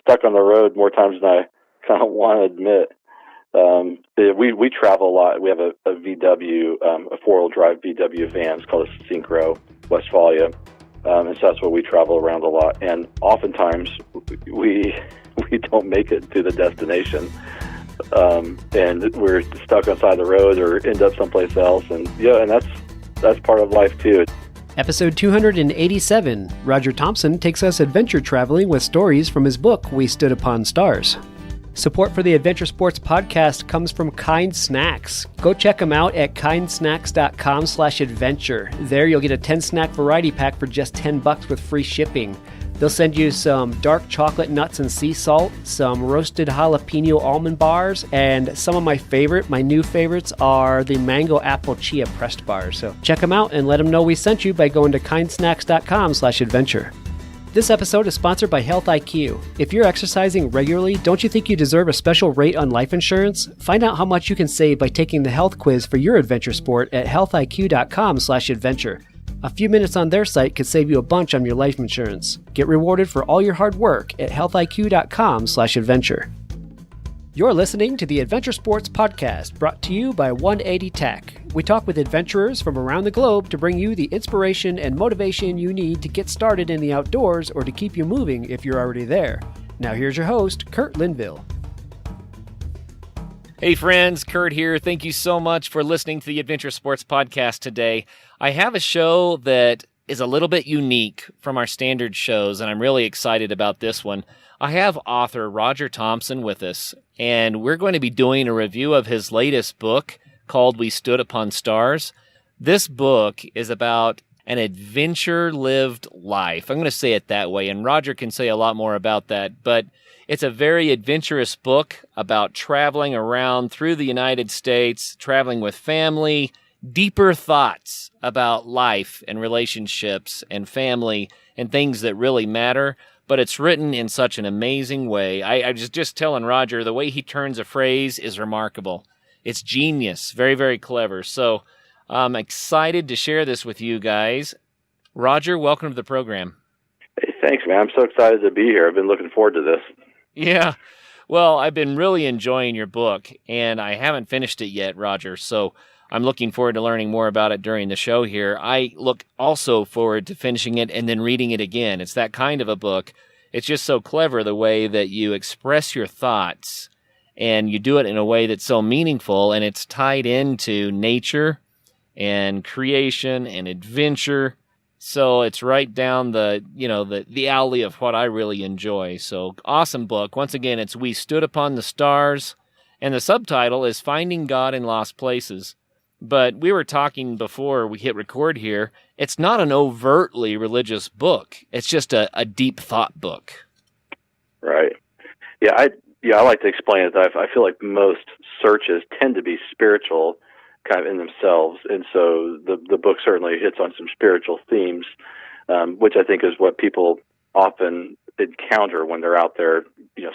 stuck on the road more times than I kind of want to admit. We travel a lot. We have a VW, a four-wheel drive VW van. It's called a Synchro, Westphalia. And so that's where we travel around a lot. And oftentimes we don't make it to the destination. And we're stuck on the side of the road or end up someplace else. And and that's part of life too. Episode 287, Roger Thompson takes us adventure traveling with stories from his book, We Stood Upon Stars. Support for the Adventure Sports Podcast comes from Kind Snacks. Go check them out at kindsnacks.com/adventure. There you'll get a 10-snack variety pack for just $10 with free shipping. They'll send you some dark chocolate nuts and sea salt, some roasted jalapeno almond bars, and some of my new favorites are the mango apple chia pressed bars. So check them out and let them know we sent you by going to kindsnacks.com/adventure. This episode is sponsored by Health IQ. If you're exercising regularly, don't you think you deserve a special rate on life insurance? Find out how much you can save by taking the health quiz for your adventure sport at healthiq.com/adventure. A few minutes on their site could save you a bunch on your life insurance. Get rewarded for all your hard work at healthiq.com/adventure. You're listening to the Adventure Sports Podcast, brought to you by 180 Tech. We talk with adventurers from around the globe to bring you the inspiration and motivation you need to get started in the outdoors or to keep you moving if you're already there. Now here's your host, Curt Linville. Hey friends, Curt here. Thank you so much for listening to the Adventure Sports Podcast today. I have a show that is a little bit unique from our standard shows, and I'm really excited about this one. I have author Roger Thompson with us, and we're going to be doing a review of his latest book called We Stood Upon Stars. This book is about an adventure-lived life. I'm going to say it that way, and Roger can say a lot more about that, but it's a very adventurous book about traveling around through the United States, traveling with family, deeper thoughts about life and relationships and family and things that really matter. But it's written in such an amazing way. I was just telling Roger, the way he turns a phrase is remarkable. It's genius, very, very clever. So I'm excited to share this with you guys. Roger, welcome to the program. Hey, thanks, man. I'm so excited to be here. I've been looking forward to this. Yeah. Well, I've been really enjoying your book, and I haven't finished it yet, Roger. So I'm looking forward to learning more about it during the show here. I look also forward to finishing it and then reading it again. It's that kind of a book. It's just so clever the way that you express your thoughts, and you do it in a way that's so meaningful, and it's tied into nature and creation and adventure. So it's right down the alley of what I really enjoy. So awesome book. Once again, it's We Stood Upon the Stars, and the subtitle is Finding God in Lost Places. But we were talking before we hit record here, it's not an overtly religious book. It's just a deep thought book. Right. Yeah, I like to explain it that I feel like most searches tend to be spiritual kind of in themselves. And so the book certainly hits on some spiritual themes, which I think is what people often encounter when they're out there,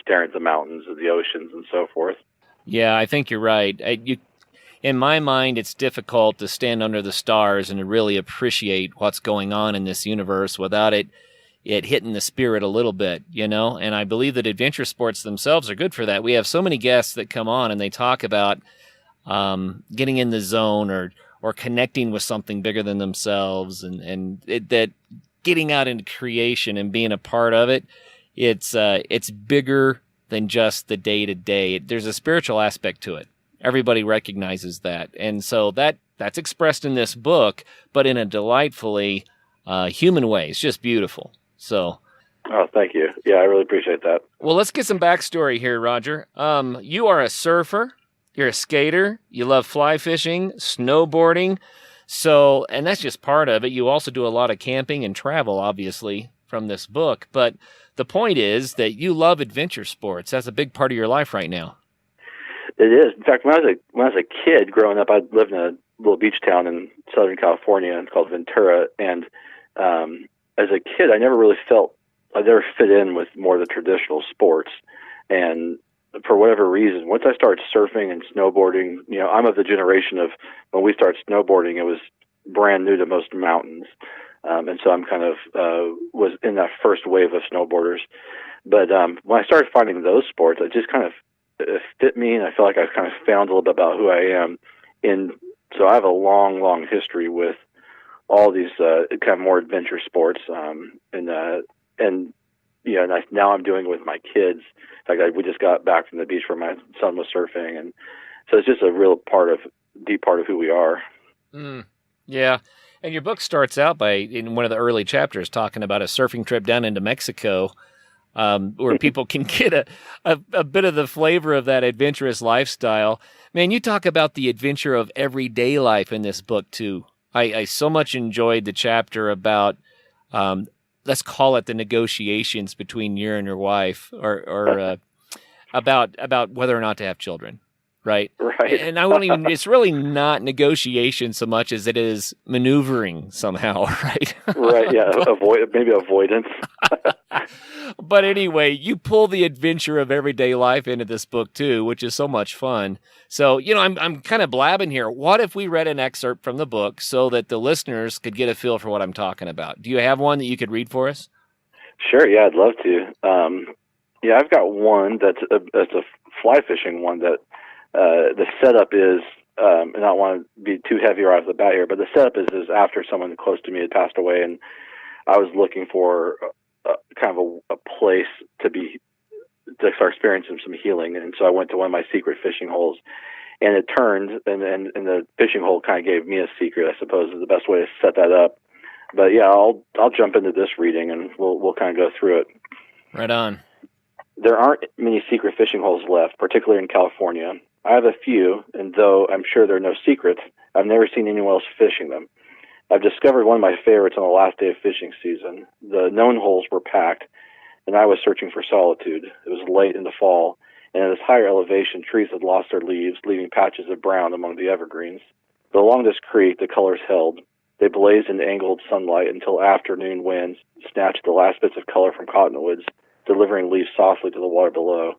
staring at the mountains or the oceans and so forth. Yeah, I think you're right. In my mind, it's difficult to stand under the stars and to really appreciate what's going on in this universe without it hitting the spirit a little bit, And I believe that adventure sports themselves are good for that. We have so many guests that come on and they talk about getting in the zone or connecting with something bigger than themselves, and that getting out into creation and being a part of it. It's bigger than just the day to day. There's a spiritual aspect to it. Everybody recognizes that. And so that's expressed in this book, but in a delightfully human way. It's just beautiful. So. Oh, thank you. Yeah, I really appreciate that. Well, let's get some backstory here, Roger. You are a surfer. You're a skater. You love fly fishing, snowboarding. So, and that's just part of it. You also do a lot of camping and travel, obviously, from this book. But the point is that you love adventure sports. That's a big part of your life right now. It is. In fact, when I was a kid growing up, I lived in a little beach town in Southern California called Ventura, and as a kid, I never fit in with more of the traditional sports. And for whatever reason, once I started surfing and snowboarding, I'm of the generation of when we started snowboarding, it was brand new to most mountains. And so I'm kind of was in that first wave of snowboarders. But when I started finding those sports, it just kind of fit me, and I feel like I've kind of found a little bit about who I am. And so I have a long, long history with all these kind of more adventure sports, and now I'm doing it with my kids. In fact, we just got back from the beach where my son was surfing, and so it's just a real deep part of who we are. Yeah. And your book starts out in one of the early chapters, talking about a surfing trip down into Mexico, where people can get a bit of the flavor of that adventurous lifestyle. Man, you talk about the adventure of everyday life in this book, too. I so much enjoyed the chapter about, let's call it the negotiations between you and your wife, or about whether or not to have children. Right. And it's really not negotiation so much as it is maneuvering somehow, right? Right, yeah. Maybe avoidance. But anyway, you pull the adventure of everyday life into this book too, which is so much fun. So, I'm kind of blabbing here. What if we read an excerpt from the book so that the listeners could get a feel for what I'm talking about? Do you have one that you could read for us? Sure, yeah, I'd love to. I've got one that's a fly fishing one that the setup is, and I don't want to be too heavy right off the bat here, but the setup is after someone close to me had passed away, and I was looking for kind of a place to start experiencing some healing, and so I went to one of my secret fishing holes, and it turned, and the fishing hole kind of gave me a secret, I suppose, is the best way to set that up. But yeah, I'll jump into this reading, and we'll kind of go through it. Right on. There aren't many secret fishing holes left, particularly in California. I have a few, and though I'm sure there are no secrets, I've never seen anyone else fishing them. I've discovered one of my favorites on the last day of fishing season. The known holes were packed, and I was searching for solitude. It was late in the fall, and at this higher elevation, trees had lost their leaves, leaving patches of brown among the evergreens. But along this creek, the colors held. They blazed in angled sunlight until afternoon winds snatched the last bits of color from cottonwoods, delivering leaves softly to the water below.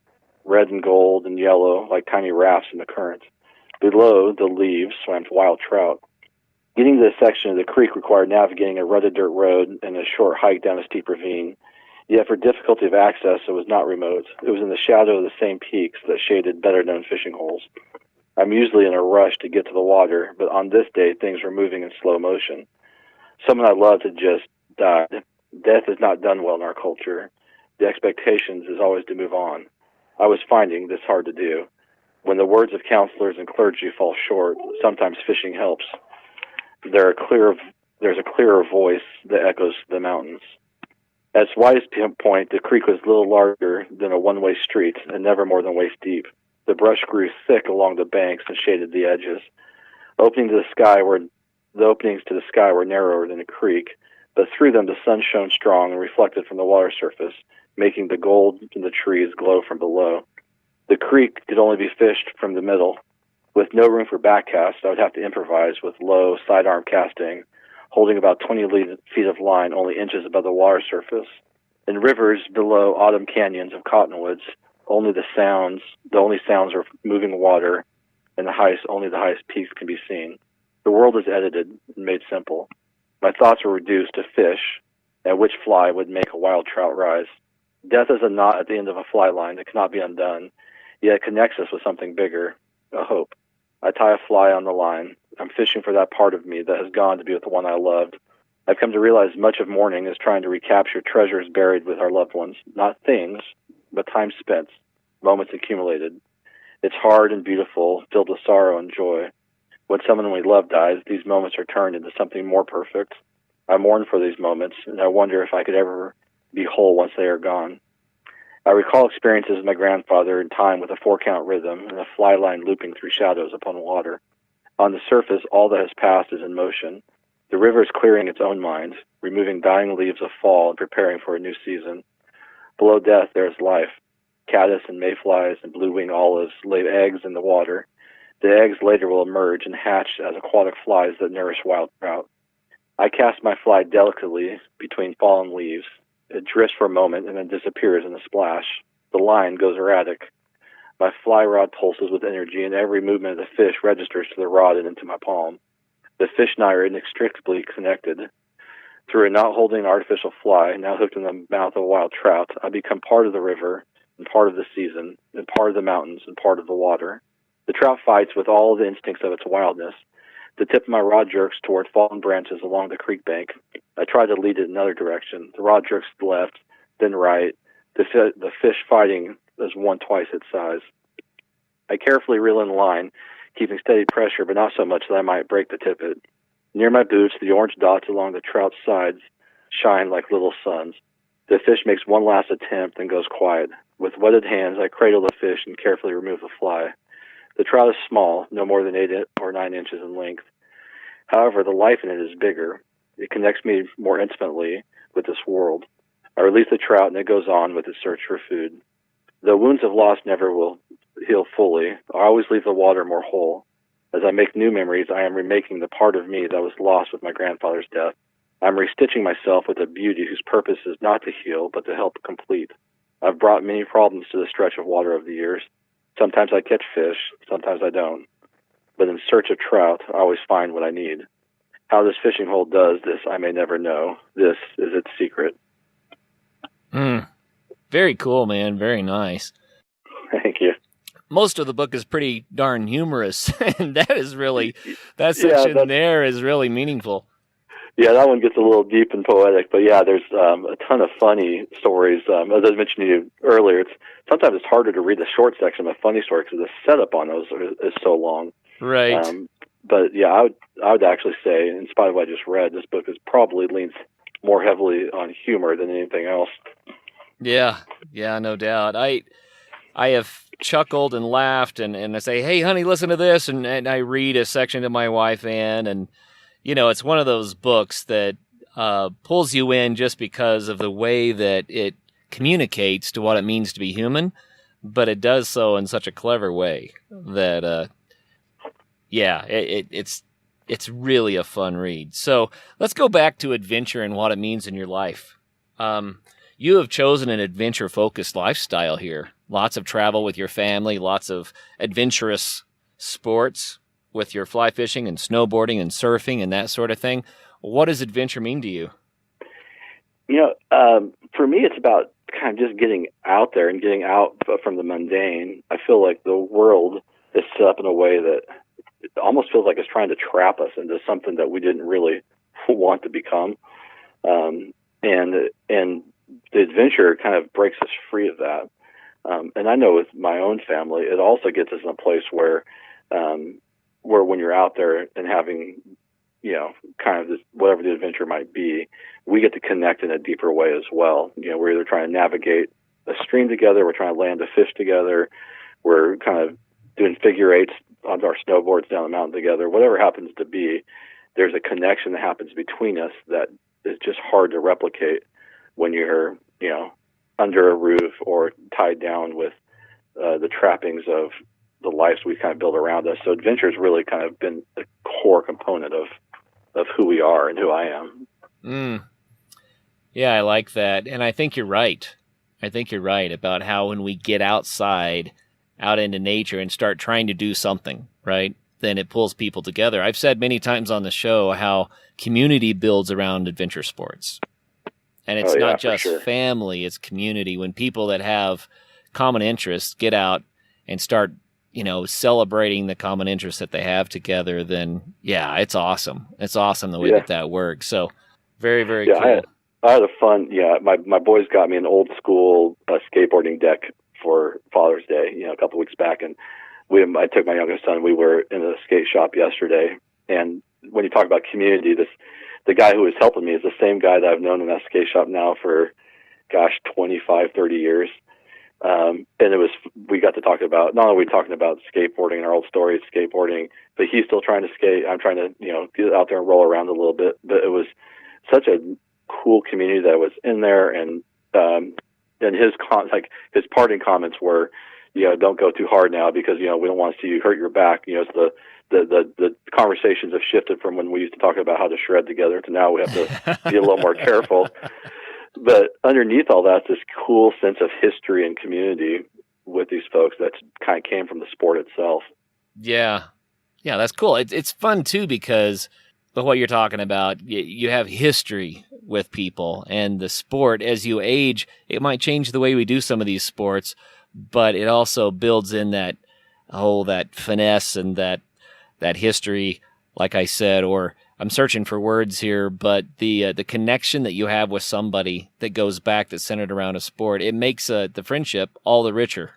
Red and gold and yellow, like tiny rafts in the current. Below the leaves swam wild trout. Getting to this section of the creek required navigating a rutted dirt road and a short hike down a steep ravine. Yet for difficulty of access, it was not remote. It was in the shadow of the same peaks that shaded better-known fishing holes. I'm usually in a rush to get to the water, but on this day, things were moving in slow motion. Someone I loved had just died. Death is not done well in our culture. The expectations is always to move on. I was finding this hard to do. When the words of counselors and clergy fall short, sometimes fishing helps. There's a clearer voice that echoes the mountains. At its widest point, the creek was little larger than a one-way street and never more than waist deep. The brush grew thick along the banks and shaded the edges. The openings to the sky were narrower than the creek, but through them the sun shone strong and reflected from the water surface, making the gold in the trees glow from below. The creek could only be fished from the middle. With no room for backcast, I would have to improvise with low sidearm casting, holding about 20 feet of line only inches above the water surface. In rivers below autumn canyons of cottonwoods, only the only sounds are moving water, and only the highest peaks can be seen. The world is edited and made simple. My thoughts were reduced to fish, and which fly would make a wild trout rise. Death is a knot at the end of a fly line that cannot be undone, yet it connects us with something bigger, a hope. I tie a fly on the line. I'm fishing for that part of me that has gone to be with the one I loved. I've come to realize much of mourning is trying to recapture treasures buried with our loved ones, not things, but time spent, moments accumulated. It's hard and beautiful, filled with sorrow and joy. When someone we love dies, these moments are turned into something more perfect. I mourn for these moments, and I wonder if I could ever be whole once they are gone. I recall experiences with my grandfather in time with a 4-count rhythm and a fly line looping through shadows upon water. On the surface, all that has passed is in motion. The river is clearing its own mind, removing dying leaves of fall and preparing for a new season. Below death, there is life. Caddis and mayflies and blue-winged olives lay eggs in the water. The eggs later will emerge and hatch as aquatic flies that nourish wild trout. I cast my fly delicately between fallen leaves. It drifts for a moment and then disappears in a splash. The line goes erratic. My fly rod pulses with energy, and every movement of the fish registers to the rod and into my palm. The fish and I are inextricably connected. Through a knot holding an artificial fly, now hooked in the mouth of a wild trout, I become part of the river, and part of the season, and part of the mountains, and part of the water. The trout fights with all the instincts of its wildness. The tip of my rod jerks toward fallen branches along the creek bank. I try to lead it in another direction. The rod jerks left, then right, the fish fighting as one twice its size. I carefully reel in the line, keeping steady pressure, but not so much that I might break the tippet. Near my boots, the orange dots along the trout's sides shine like little suns. The fish makes one last attempt and goes quiet. With wetted hands, I cradle the fish and carefully remove the fly. The trout is small, no more than 8 or 9 inches in length. However, the life in it is bigger. It connects me more intimately with this world. I release the trout, and it goes on with its search for food. Though wounds of loss never will heal fully, I always leave the water more whole. As I make new memories, I am remaking the part of me that was lost with my grandfather's death. I am restitching myself with a beauty whose purpose is not to heal, but to help complete. I've brought many problems to the stretch of water over the years. Sometimes I catch fish, sometimes I don't. But in search of trout, I always find what I need. How this fishing hole does this, I may never know. This is its secret. Very cool, man. Very nice. Thank you. Most of the book is pretty darn humorous, and that section there is really meaningful. Yeah, that one gets a little deep and poetic, but yeah, there's a ton of funny stories. As I mentioned to you earlier, sometimes it's harder to read the short section of a funny story because the setup on those is so long. Right. But yeah, I would actually say, in spite of what I just read, this book probably leans more heavily on humor than anything else. Yeah, no doubt. I have chuckled and laughed, and I say, hey, honey, listen to this, and I read a section to my wife, Ann, and, you know, it's one of those books that pulls you in just because of the way that it communicates to what it means to be human, but it does so in such a clever way that, it's really a fun read. So let's go back to adventure and what it means in your life. You have chosen an adventure-focused lifestyle here. Lots of travel with your family, lots of adventurous sports with your fly fishing and snowboarding and surfing and that sort of thing. What does adventure mean to you? You know, for me, it's about kind of just getting out there and getting out from the mundane. I feel like the world is set up in a way that it almost feels like it's trying to trap us into something that we didn't really want to become. And the adventure kind of breaks us free of that. And I know with my own family, it also gets us in a place where when you're out there and having, you know, kind of this, whatever the adventure might be, we get to connect in a deeper way as well. You know, we're either trying to navigate a stream together, we're trying to land a fish together, we're kind of doing figure eights on our snowboards down the mountain together, whatever happens to be, there's a connection that happens between us that is just hard to replicate when you're, you know, under a roof or tied down with the trappings of the lives we kind of build around us. So adventure has really kind of been a core component of who we are and who I am. Yeah, I like that. And I think you're right. I think you're right about how when we get outside, out into nature and start trying to do something, right, then it pulls people together. I've said many times on the show how community builds around adventure sports. And it's not just family, it's community. When people that have common interests get out and start, you know, celebrating the common interests that they have together, then, yeah, it's awesome. It's awesome the way that works. So very, very cool. I had a fun, my boys got me an old school skateboarding deck for Father's Day, you know, a couple of weeks back. And I took my youngest son, we were in a skate shop yesterday. And when you talk about community, the guy who was helping me is the same guy that I've known in that skate shop now for, 25, 30 years. And we got to talk about, not only are we talking about skateboarding and our old stories, skateboarding, but he's still trying to skate. I'm trying to, you know, get out there and roll around a little bit. But it was such a cool community that was in there. And his parting comments were, you know, don't go too hard now because, you know, we don't want to see you hurt your back. You know, it's the conversations have shifted from when we used to talk about how to shred together to now we have to be a little more careful. But underneath all that, this cool sense of history and community with these folks that kind of came from the sport itself. Yeah, that's cool. It's fun too because of what you're talking about. You have history with people. And the sport, as you age, it might change the way we do some of these sports, but it also builds in that finesse and that history, like I said, or I'm searching for words here, but the connection that you have with somebody that goes back, that's centered around a sport, it makes the friendship all the richer.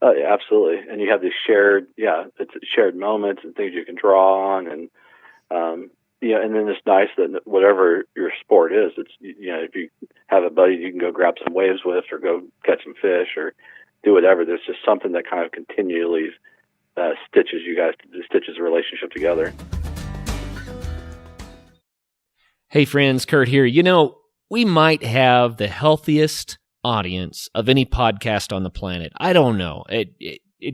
Yeah, absolutely. And you have these it's shared moments and things you can draw on, and and then it's nice that whatever your sport is, it's if you have a buddy you can go grab some waves with, or go catch some fish, or do whatever. There's just something that kind of continually stitches a relationship together. Hey friends, Curt here. We might have the healthiest audience of any podcast on the planet. I don't know. It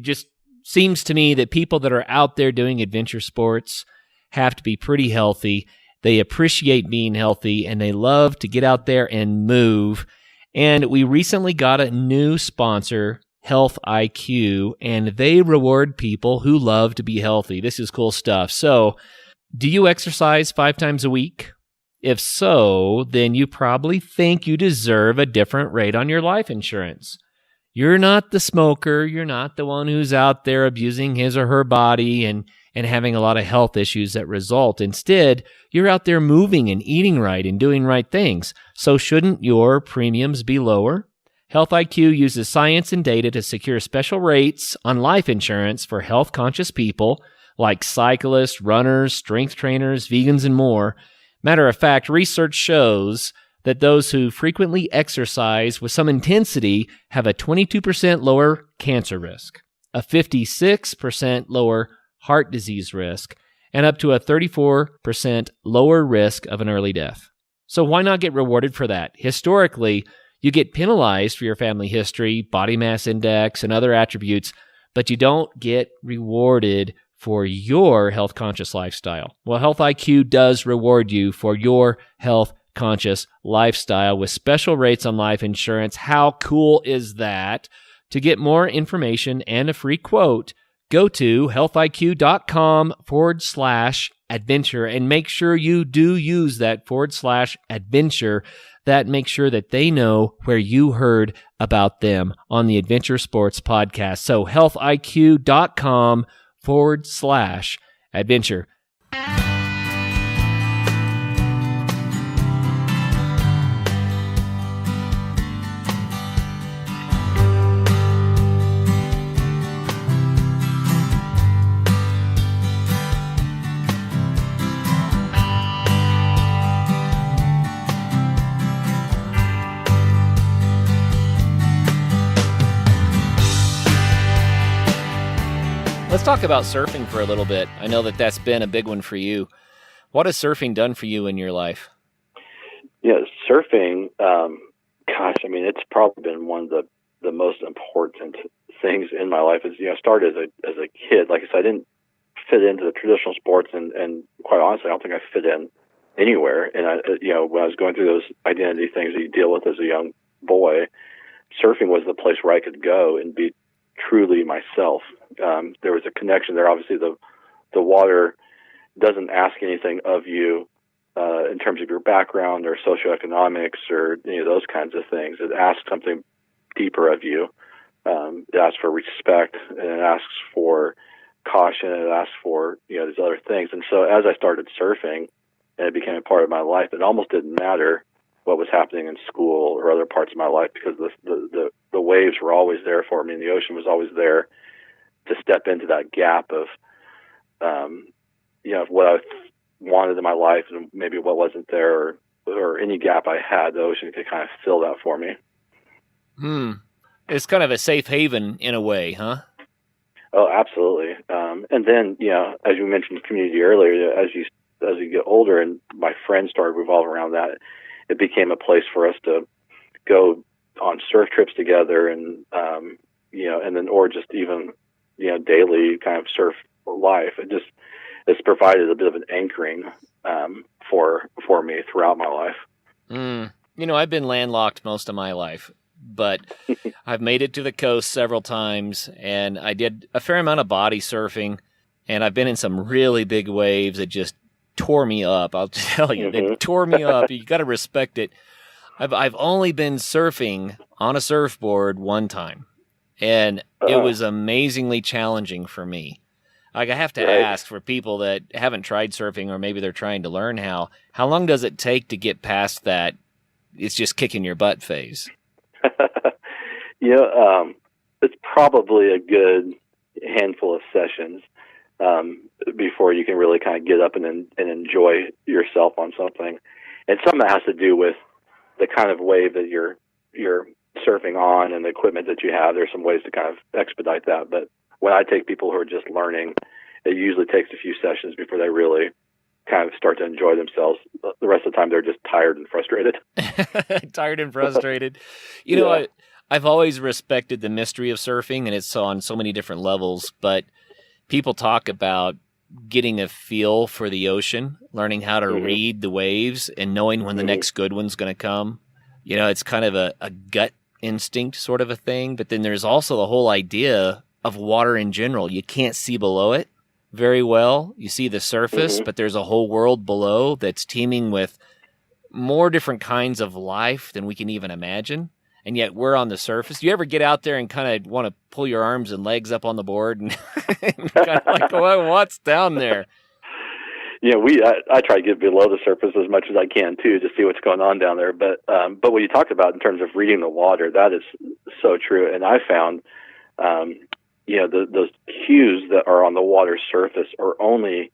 just seems to me that people that are out there doing adventure sports have to be pretty healthy. They appreciate being healthy, and they love to get out there and move. And we recently got a new sponsor, Health IQ, and they reward people who love to be healthy. This is cool stuff. So, do you exercise 5 times a week? If so, then you probably think you deserve a different rate on your life insurance. You're not the smoker. You're not the one who's out there abusing his or her body and having a lot of health issues that result. Instead, you're out there moving and eating right and doing right things. So shouldn't your premiums be lower? Health IQ uses science and data to secure special rates on life insurance for health-conscious people like cyclists, runners, strength trainers, vegans, and more. Matter of fact, research shows that those who frequently exercise with some intensity have a 22% lower cancer risk, a 56% lower heart disease risk, and up to a 34% lower risk of an early death. So why not get rewarded for that? Historically, you get penalized for your family history, body mass index, and other attributes, but you don't get rewarded for your health-conscious lifestyle. Well, Health IQ does reward you for your health-conscious lifestyle with special rates on life insurance. How cool is that? To get more information and a free quote, go to healthiq.com/adventure and make sure you do use that /adventure. That makes sure that they know where you heard about them on the Adventure Sports Podcast. So healthiq.com/adventure. Let's talk about surfing for a little bit. I know that that's been a big one for you. What has surfing done for you in your life? Yeah, surfing, it's probably been one of the most important things in my life. I started as a kid. Like I said, I didn't fit into the traditional sports, and quite honestly, I don't think I fit in anywhere. And when I was going through those identity things that you deal with as a young boy, surfing was the place where I could go and be truly myself. There was a connection there. Obviously, the water doesn't ask anything of you in terms of your background or socioeconomics or any of those kinds of things. It asks something deeper of you. It asks for respect, and it asks for caution, and it asks for these other things. And so as I started surfing and it became a part of my life, it almost didn't matter what was happening in school or other parts of my life, because the waves were always there for me, and the ocean was always there to step into that gap of what I wanted in my life and maybe what wasn't there, or any gap I had. The ocean could kind of fill that for me. It's kind of a safe haven in a way, huh? Oh, absolutely. And then, as you mentioned community earlier, as you get older and my friends started revolving around that, it became a place for us to go on surf trips together, and and then, or just even daily kind of surf life. It's provided a bit of an anchoring for me throughout my life. I've been landlocked most of my life, but I've made it to the coast several times, and I did a fair amount of body surfing, and I've been in some really big waves that just tore me up. I'll tell you, it tore me up. You got to respect it. I've only been surfing on a surfboard one time, and it was amazingly challenging for me. Like, I have to ask for people that haven't tried surfing, or maybe they're trying to learn how long does it take to get past that it's just kicking your butt phase? It's probably a good handful of sessions before you can really kind of get up and enjoy yourself on something. And some of that has to do with the kind of wave that you're surfing on and the equipment that you have. There's some ways to kind of expedite that. But when I take people who are just learning, it usually takes a few sessions before they really kind of start to enjoy themselves. The rest of the time, they're just tired and frustrated. Tired and frustrated. You know, I've always respected the mystery of surfing, and it's on so many different levels. But people talk about getting a feel for the ocean, learning how to read the waves, and knowing when the next good one's going to come. You know, it's kind of a gut instinct sort of a thing. But then there's also the whole idea of water in general. You can't see below it very well. You see the surface, but there's a whole world below that's teeming with more different kinds of life than we can even imagine. And yet we're on the surface. Do you ever get out there and kind of want to pull your arms and legs up on the board and kind of like, well, what's down there? Yeah, I try to get below the surface as much as I can too, to see what's going on down there. But what you talked about in terms of reading the water, that is so true. And I found, those cues that are on the water's surface are only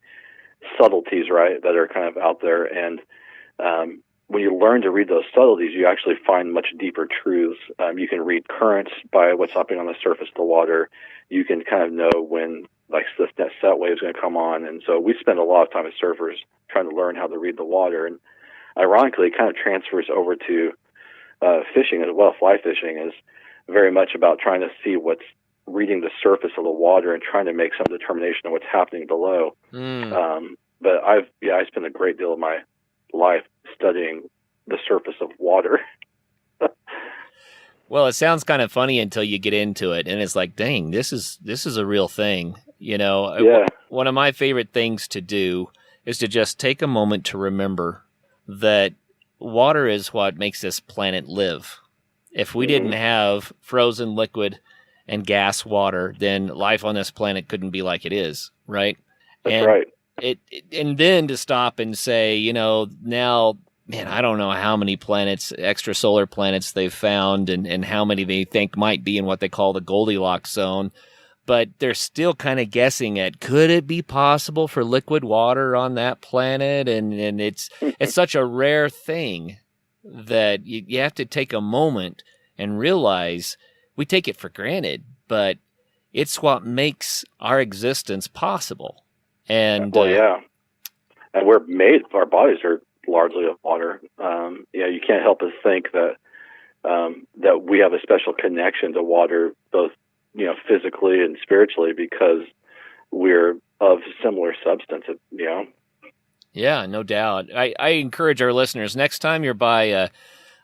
subtleties, right, that are kind of out there. And when you learn to read those subtleties, you actually find much deeper truths. You can read currents by what's happening on the surface of the water. You can kind of know when, like, that set wave is going to come on. And so we spend a lot of time as surfers trying to learn how to read the water. And ironically, it kind of transfers over to fishing as well. Fly fishing is very much about trying to see what's reading the surface of the water and trying to make some determination of what's happening below. But I spend a great deal of my life studying the surface of water. Well, it sounds kind of funny until you get into it, and it's like, dang, this is a real thing. You know, one of my favorite things to do is to just take a moment to remember that water is what makes this planet live. If we didn't have frozen liquid and gas water, then life on this planet couldn't be like it is, right? That's right. And then to stop and say, you know, now, man, I don't know how many planets, extrasolar planets they've found and how many they think might be in what they call the Goldilocks zone. But they're still kind of guessing at, could it be possible for liquid water on that planet? And it's such a rare thing that you have to take a moment and realize we take it for granted, but it's what makes our existence possible. And and we're made, our bodies are largely of water. You can't help but think that that we have a special connection to water, both physically and spiritually, because we're of similar substance. Yeah, no doubt. I encourage our listeners, next time you're by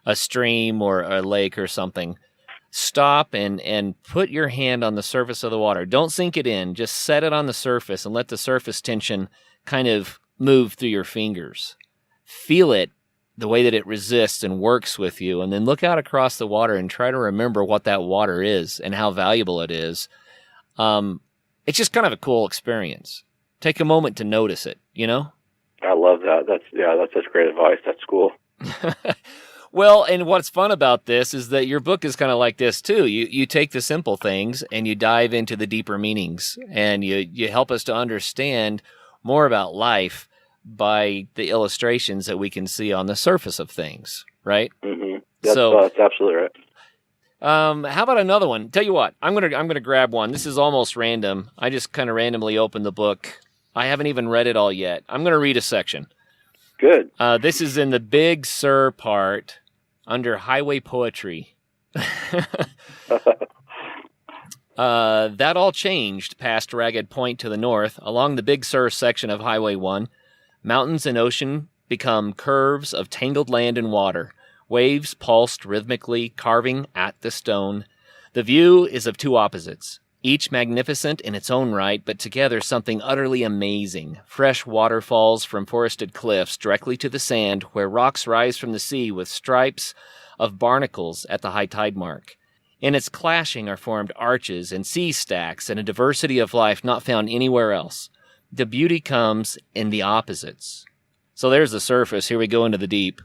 a stream or a lake or something, stop and put your hand on the surface of the water. Don't sink it in. Just set it on the surface and let the surface tension kind of move through your fingers. Feel it, the way that it resists and works with you, and then look out across the water and try to remember what that water is and how valuable it is. It's just kind of a cool experience. Take a moment to notice it, I love that. That's such great advice. That's cool. Well, and what's fun about this is that your book is kind of like this too. You take the simple things and you dive into the deeper meanings, and you help us to understand more about life by the illustrations that we can see on the surface of things, right? Mm-hmm. That's absolutely right. How about another one? Tell you what, I'm gonna grab one. This is almost random. I just kind of randomly opened the book. I haven't even read it all yet. I'm gonna read a section. Good. This is in the Big Sur part under Highway Poetry. That all changed past Ragged Point to the north. Along the Big Sur section of Highway 1, mountains and ocean become curves of tangled land and water. Waves pulsed rhythmically, carving at the stone. The view is of two opposites, each magnificent in its own right, but together something utterly amazing. Fresh waterfalls from forested cliffs directly to the sand, where rocks rise from the sea with stripes of barnacles at the high tide mark. In its clashing are formed arches and sea stacks and a diversity of life not found anywhere else. The beauty comes in the opposites. So there's the surface. Here we go into the deep.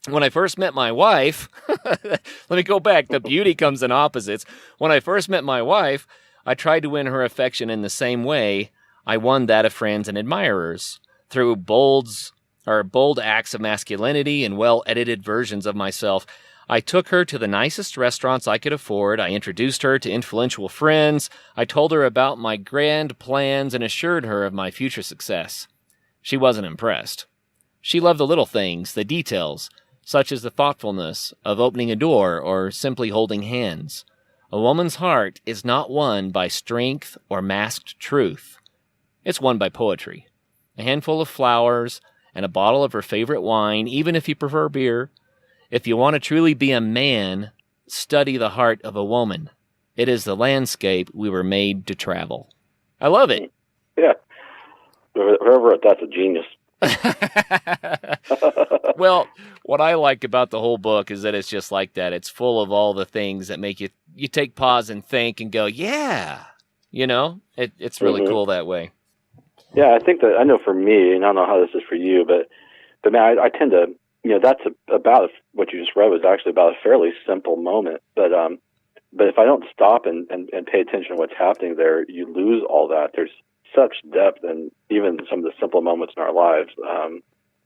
When I first met my wife, let me go back. The beauty comes in opposites. When I first met my wife, I tried to win her affection in the same way I won that of friends and admirers, through bold acts of masculinity and well-edited versions of myself. I took her to the nicest restaurants I could afford. I introduced her to influential friends. I told her about my grand plans and assured her of my future success. She wasn't impressed. She loved the little things, the details, such as the thoughtfulness of opening a door or simply holding hands. A woman's heart is not won by strength or masked truth. It's won by poetry. A handful of flowers and a bottle of her favorite wine, even if you prefer beer. If you want to truly be a man, study the heart of a woman. It is the landscape we were made to travel. I love it. Yeah. Whoever wrote that's a genius. Well, what I like about the whole book is that it's just like that. It's full of all the things that make you take pause and think and go, yeah, it's really cool that way. Yeah, I think that, I know for me, and I don't know how this is for you, but man, I tend to, that's about what you just read was actually about a fairly simple moment. But if I don't stop and pay attention to what's happening there, you lose all that. There's such depth in even some of the simple moments in our lives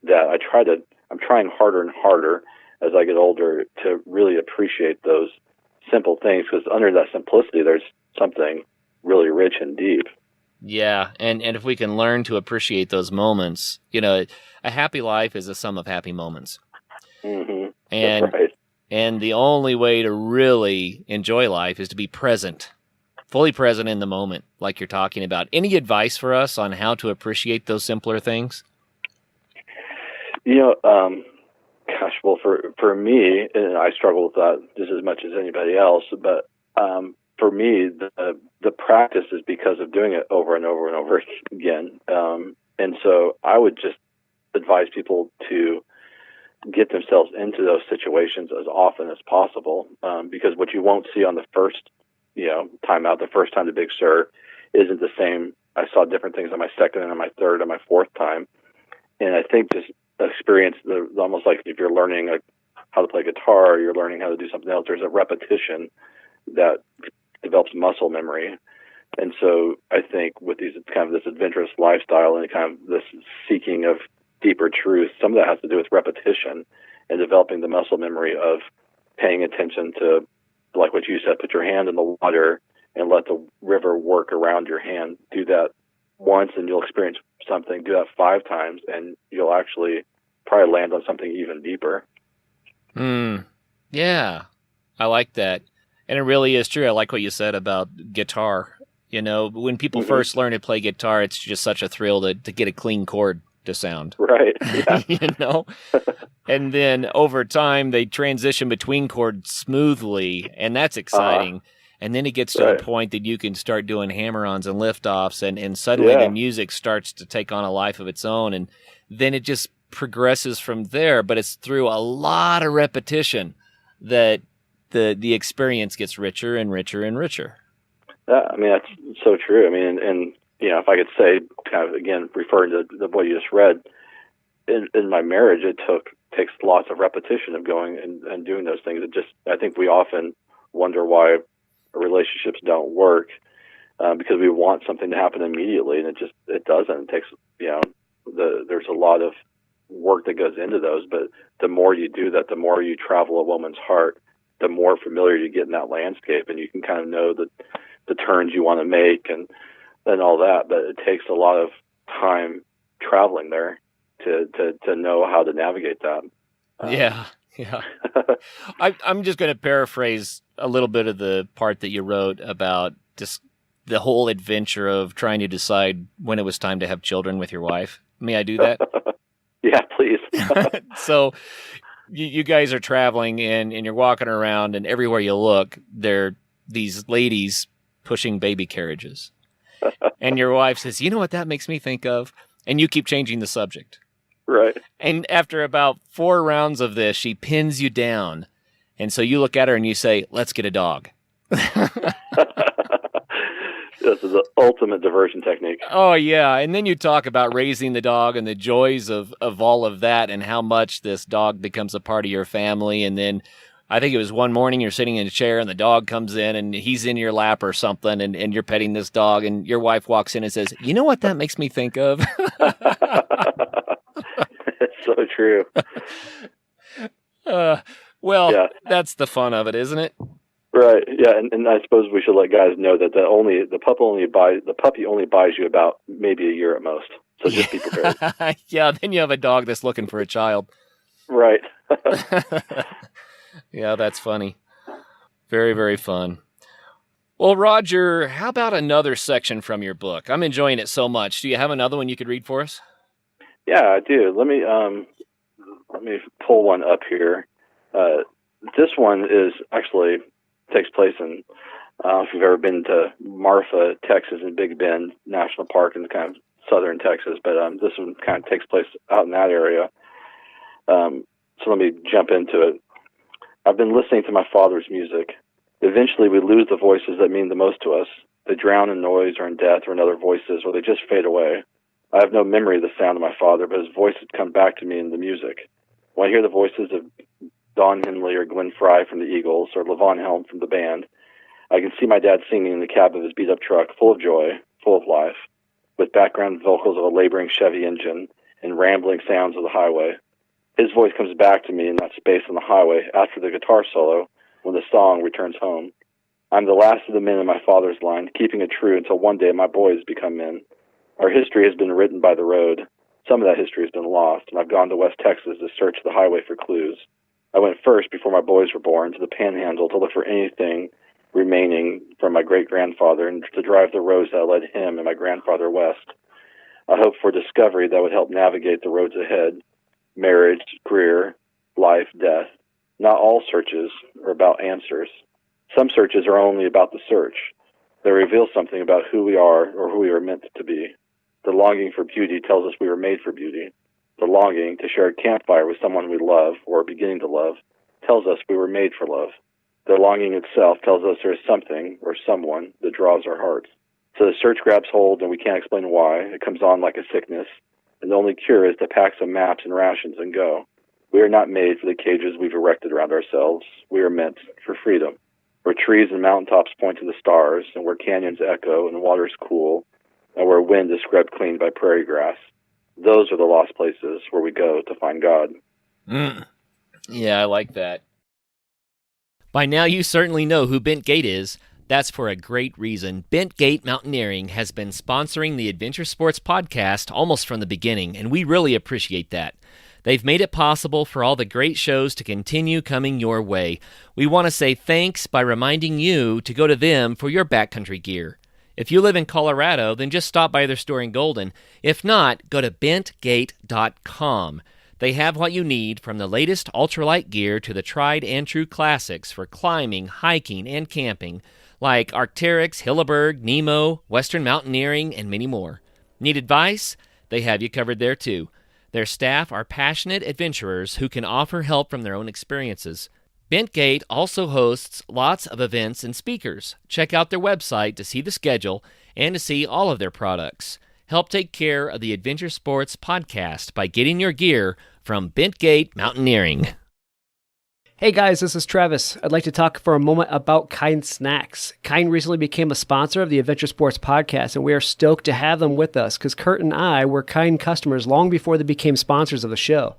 that I'm trying harder and harder as I get older to really appreciate those simple things, because under that simplicity, there's something really rich and deep. Yeah, and if we can learn to appreciate those moments, a happy life is a sum of happy moments. Mm-hmm. And that's right. And the only way to really enjoy life is to be present, fully present in the moment, like you're talking about. Any advice for us on how to appreciate those simpler things? Well, for me, and I struggle with that just as much as anybody else, but for me, the practice is because of doing it over and over and over again. And so I would just advise people to get themselves into those situations as often as possible, because what you won't see on the first, time out, the first time to Big Sur, isn't the same. I saw different things on my second and on my third and my fourth time. And I think this experience, almost like if you're learning how to play guitar, or you're learning how to do something else, there's a repetition that develops muscle memory. And so I think with these kind of this adventurous lifestyle and kind of this seeking of deeper truth, some of that has to do with repetition and developing the muscle memory of paying attention to, like what you said, put your hand in the water and let the river work around your hand. Do that once and you'll experience something. Do that 5 times and you'll actually probably land on something even deeper. Yeah, I like that. And it really is true. I like what you said about guitar. When people first learn to play guitar, it's just such a thrill to get a clean chord to sound. Right. Yeah. And then over time, they transition between chords smoothly, and that's exciting. And then it gets to the point that you can start doing hammer-ons and lift-offs, and suddenly the music starts to take on a life of its own, and then it just progresses from there. But it's through a lot of repetition that the experience gets richer and richer and richer. Yeah, that's so true. And if I could say, kind of again referring to what you just read, in my marriage, it takes lots of repetition of going and doing those things. I think we often wonder why relationships don't work, because we want something to happen immediately, and it doesn't. It takes, there's a lot of work that goes into those, but the more you do that, the more you travel a woman's heart, the more familiar you get in that landscape, and you can kind of know the turns you want to make and all that. But it takes a lot of time traveling there to know how to navigate that. Yeah. I'm just going to paraphrase a little bit of the part that you wrote about just the whole adventure of trying to decide when it was time to have children with your wife. May I do that? Yeah, please. So you guys are traveling and you're walking around, and everywhere you look, there are these ladies pushing baby carriages. And your wife says, you know what that makes me think of? And you keep changing the subject. Right. And after about 4 rounds of this, she pins you down. And so you look at her and you say, let's get a dog. This is the ultimate diversion technique. Oh, yeah. And then you talk about raising the dog and the joys of all of that and how much this dog becomes a part of your family. And then I think it was one morning you're sitting in a chair and the dog comes in and he's in your lap or something and you're petting this dog and your wife walks in and says, you know what that makes me think of? It's so true. That's the fun of it, isn't it? Right. Yeah, and I suppose we should let guys know that the puppy only buys you about maybe a year at most. So just be prepared. Yeah, then you have a dog that's looking for a child. Right. Yeah, that's funny. Very, very fun. Well, Roger, how about another section from your book? I'm enjoying it so much. Do you have another one you could read for us? Yeah, I do. Let me pull one up here. This one is actually takes place in, I don't know if you've ever been to Marfa, Texas, in Big Bend National Park in kind of southern Texas, but this one kind of takes place out in that area. So let me jump into it. I've been listening to my father's music. Eventually we lose the voices that mean the most to us. They drown in noise or in death or in other voices, or they just fade away. I have no memory of the sound of my father, but his voice had come back to me in the music. When I hear the voices of Don Henley or Glenn Fry from the Eagles or Levon Helm from the band, I can see my dad singing in the cab of his beat-up truck, full of joy, full of life, with background vocals of a laboring Chevy engine and rambling sounds of the highway. His voice comes back to me in that space on the highway after the guitar solo when the song returns home. I'm the last of the men in my father's line, keeping it true until one day my boys become men. Our history has been written by the road. Some of that history has been lost, and I've gone to West Texas to search the highway for clues. I went first, before my boys were born, to the Panhandle to look for anything remaining from my great-grandfather and to drive the roads that led him and my grandfather west. I hoped for discovery that would help navigate the roads ahead: marriage, career, life, death. Not all searches are about answers. Some searches are only about the search. They reveal something about who we are or who we are meant to be. The longing for beauty tells us we were made for beauty. The longing to share a campfire with someone we love or are beginning to love tells us we were made for love. The longing itself tells us there is something or someone that draws our hearts. So the search grabs hold and we can't explain why. It comes on like a sickness, and the only cure is to pack some maps and rations and go. We are not made for the cages we've erected around ourselves. We are meant for freedom, where trees and mountaintops point to the stars, and where canyons echo and waters cool, and where wind is scrubbed clean by prairie grass. Those are the lost places where we go to find God. Yeah, I like that. By now you certainly know who Bent Gate is. That's for a great reason. Bent Gate Mountaineering has been sponsoring the Adventure Sports Podcast almost from the beginning, and we really appreciate that. They've made it possible for all the great shows to continue coming your way. We want to say thanks by reminding you to go to them for your backcountry gear. If you live in Colorado, then just stop by their store in Golden. If not, go to bentgate.com. They have what you need, from the latest ultralight gear to the tried and true classics for climbing, hiking, and camping, like Arc'teryx, Hilleberg, Nemo, Western Mountaineering, and many more. Need advice? They have you covered there too. Their staff are passionate adventurers who can offer help from their own experiences. Bentgate also hosts lots of events and speakers. Check out their website to see the schedule and to see all of their products. Help take care of the Adventure Sports Podcast by getting your gear from Bentgate Mountaineering. Hey guys, this is Travis. I'd like to talk for a moment about Kind Snacks. Kind recently became a sponsor of the Adventure Sports Podcast, and we are stoked to have them with us because Curt and I were Kind customers long before they became sponsors of the show.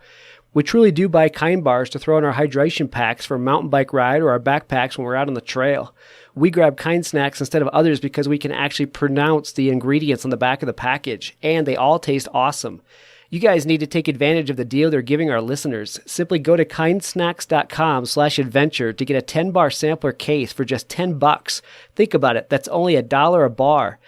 We truly do buy Kind bars to throw in our hydration packs for a mountain bike ride or our backpacks when we're out on the trail. We grab Kind Snacks instead of others because we can actually pronounce the ingredients on the back of the package, and they all taste awesome. You guys need to take advantage of the deal they're giving our listeners. Simply go to kindsnacks.com/adventure to get a 10-bar sampler case for just $10. Think about it. That's only $1 a bar.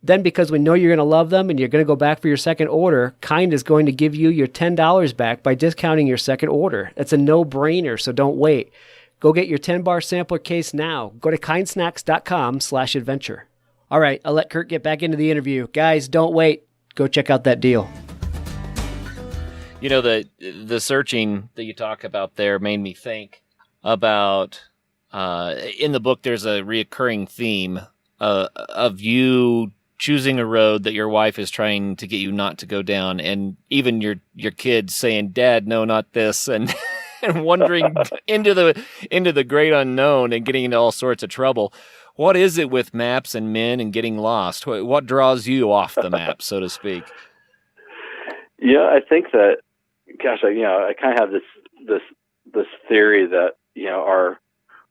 Then, because we know you're going to love them and you're going to go back for your second order, Kind is going to give you your $10 back by discounting your second order. That's a no-brainer, so don't wait. Go get your 10-bar sampler case now. Go to kindsnacks.com/adventure. All right, I'll let Curt get back into the interview. Guys, don't wait. Go check out that deal. You know, the searching that you talk about there made me think about, in the book, there's a reoccurring theme of you choosing a road that your wife is trying to get you not to go down, and even your kids saying, "Dad, no, not this," and and wandering into the great unknown and getting into all sorts of trouble. What is it with maps and men and getting lost? What draws you off the map, so to speak? Yeah, I think that, gosh, I kind of have this theory that,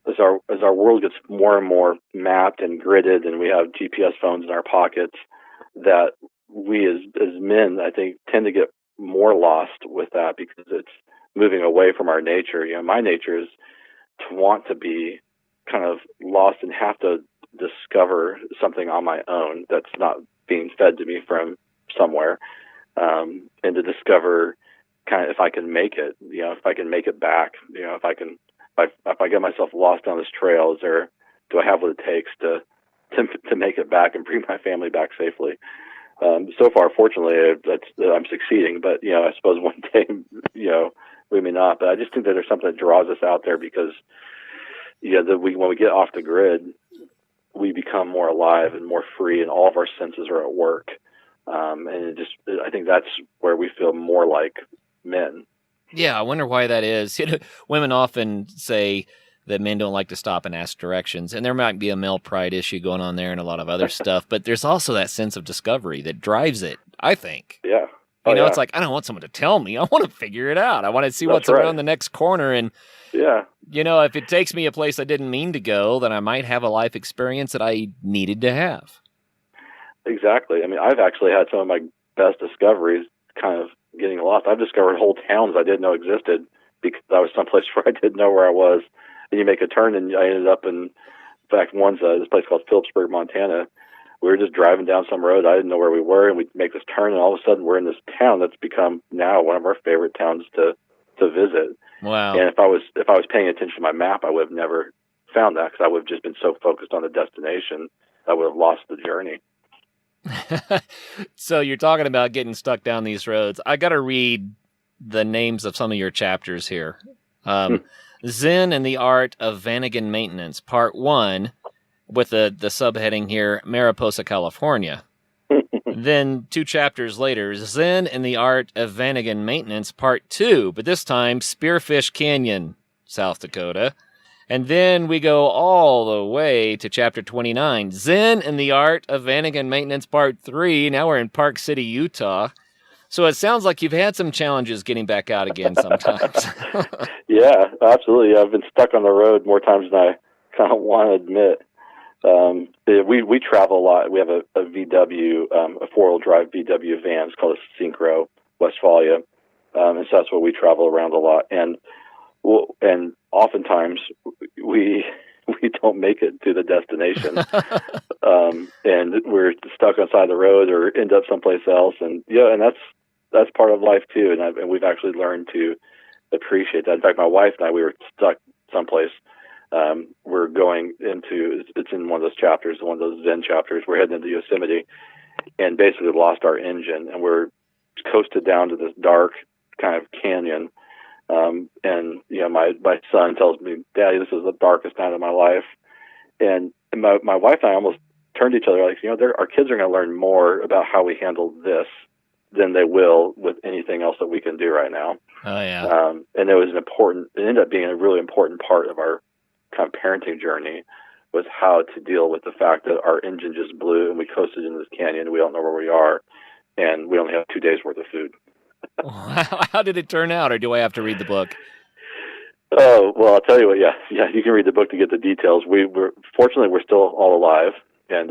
as our world gets more and more mapped and gridded, and we have GPS phones in our pockets, that we as men, I think, tend to get more lost with that because it's moving away from our nature. My nature is to want to be kind of lost and have to discover something on my own that's not being fed to me from somewhere, and to discover kind of if I can make it, if I can make it back, if I get myself lost on this trail, do I have what it takes to make it back and bring my family back safely? So far, fortunately, I'm succeeding, but I suppose one day, we may not. But I just think that there's something that draws us out there because, when we get off the grid, we become more alive and more free, and all of our senses are at work. And I think that's where we feel more like men. Yeah, I wonder why that is. Women often say that men don't like to stop and ask directions, and there might be a male pride issue going on there and a lot of other stuff, but there's also that sense of discovery that drives it, I think. Yeah. It's like, I don't want someone to tell me. I want to figure it out. I want to see what's around the next corner, and if it takes me a place I didn't mean to go, then I might have a life experience that I needed to have. Exactly. I mean, I've actually had some of my best discoveries kind of getting lost. I've discovered whole towns I didn't know existed because I was someplace where I didn't know where I was. And you make a turn, and I ended up in fact, one's this place called Phillipsburg, Montana. We were just driving down some road. I didn't know where we were, and we make this turn, and all of a sudden we're in this town that's become now one of our favorite towns to visit. Wow. And if I was paying attention to my map, I would have never found that because I would have just been so focused on the destination, I would have lost the journey. So you're talking about getting stuck down these roads. I got to read the names of some of your chapters here. Zen and the Art of Vanagon Maintenance, Part 1, with the subheading here, Mariposa, California. Then 2 chapters later, Zen and the Art of Vanagon Maintenance, Part 2, but this time Spearfish Canyon, South Dakota. And then we go all the way to chapter 29, Zen and the Art of Vanagon Maintenance, Part 3. Now we're in Park City, Utah. So it sounds like you've had some challenges getting back out again sometimes. Yeah, absolutely. I've been stuck on the road more times than I kind of want to admit. We travel a lot. We have a VW, a 4-wheel drive VW van. It's called a Synchro, Westphalia. And so that's where we travel around a lot. And oftentimes we don't make it to the destination. And we're stuck on the side of the road or end up someplace else. And and that's part of life too. And we've actually learned to appreciate that. In fact, my wife and I, we were stuck someplace. We're going into, it's in one of those chapters, one of those Zen chapters. We're heading into Yosemite and basically lost our engine, and we're coasted down to this dark kind of canyon. And my son tells me, "Daddy, this is the darkest night of my life." And my wife and I almost turned to each other like, our kids are going to learn more about how we handle this than they will with anything else that we can do right now. Oh yeah. And it ended up being a really important part of our kind of parenting journey, was how to deal with the fact that our engine just blew and we coasted into this canyon. We don't know where we are, and we only have 2 days worth of food. How did it turn out, or do I have to read the book? Oh, well, I'll tell you what. Yeah, you can read the book to get the details. Fortunately we're still all alive, and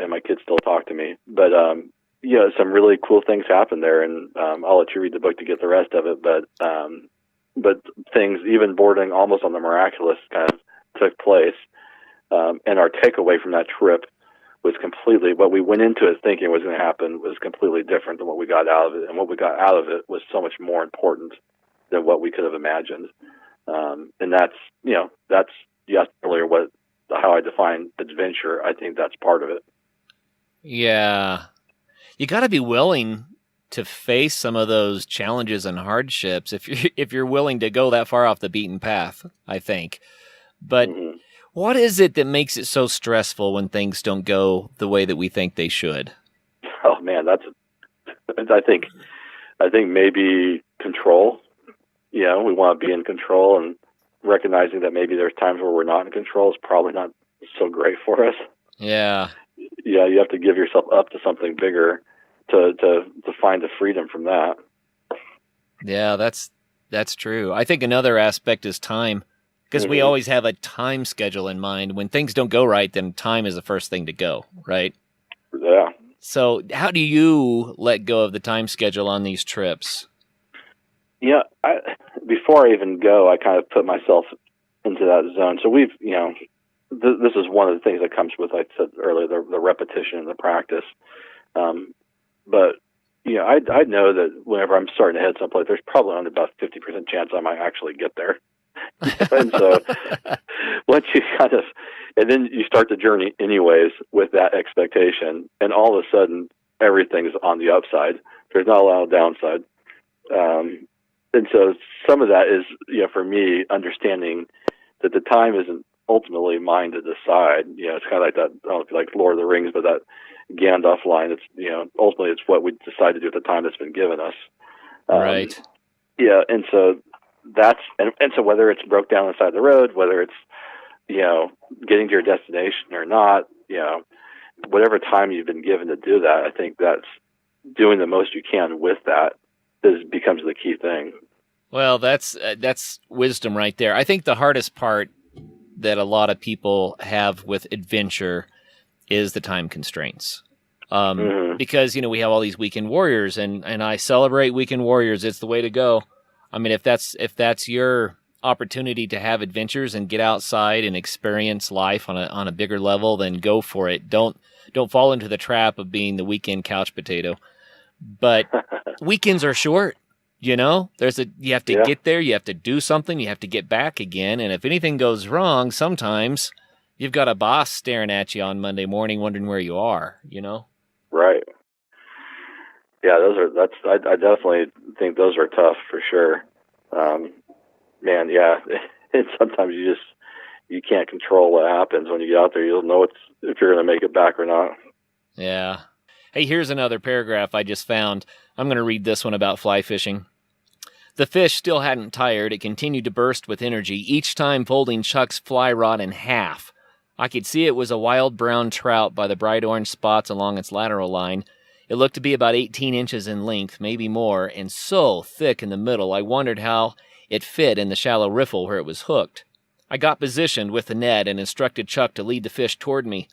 my kids still talk to me. But some really cool things happened there, and I'll let you read the book to get the rest of it. But things even bordering almost on the miraculous kind of took place, and our takeaway from that trip was completely, what we went into it thinking was going to happen was completely different than what we got out of it, and what we got out of it was so much more important than what we could have imagined. And that's, you asked earlier how I define adventure. I think that's part of it. Yeah. You got to be willing to face some of those challenges and hardships if you're willing to go that far off the beaten path, I think. But what is it that makes it so stressful when things don't go the way that we think they should? Oh man, I think maybe control. We want to be in control, and recognizing that maybe there's times where we're not in control is probably not so great for us. Yeah. Yeah, you have to give yourself up to something bigger to find the freedom from that. Yeah, that's true. I think another aspect is time, because we always have a time schedule in mind. When things don't go right, then time is the first thing to go, right? Yeah. So how do you let go of the time schedule on these trips? Yeah, before I even go, I kind of put myself into that zone. So we've, this is one of the things that comes with, like I said earlier, the repetition and the practice. But I know that whenever I'm starting to head someplace, there's probably only about 50% chance I might actually get there. And so once you and then you start the journey anyways with that expectation, and all of a sudden everything's on the upside. There's not a lot of downside. And so some of that is, for me, understanding that the time isn't ultimately mine to decide. It's kind of like that, I don't know if you like Lord of the Rings, but that Gandalf line, it's, ultimately it's what we decide to do at the time that's been given us. Right. Yeah. And so that's, and so whether it's broke down on the side of the road, whether it's, getting to your destination or not, whatever time you've been given to do that, I think that's doing the most you can with that becomes the key thing. Well, that's wisdom right there. I think the hardest part that a lot of people have with adventure is the time constraints. Because, we have all these weekend warriors, and I celebrate weekend warriors. It's the way to go. I mean, if that's your opportunity to have adventures and get outside and experience life on a bigger level, then go for it. Don't fall into the trap of being the weekend couch potato. But weekends are short. You have to get there, you have to do something, you have to get back again. And if anything goes wrong, sometimes you've got a boss staring at you on Monday morning wondering where you are, Right. Yeah, I definitely think those are tough for sure. Man, yeah. And sometimes you can't control what happens when you get out there. You'll know if you're going to make it back or not. Yeah. Hey, here's another paragraph I just found. I'm going to read this one about fly fishing. The fish still hadn't tired. It continued to burst with energy, each time folding Chuck's fly rod in half. I could see it was a wild brown trout by the bright orange spots along its lateral line. It looked to be about 18 inches in length, maybe more, and so thick in the middle I wondered how it fit in the shallow riffle where it was hooked. I got positioned with the net and instructed Chuck to lead the fish toward me.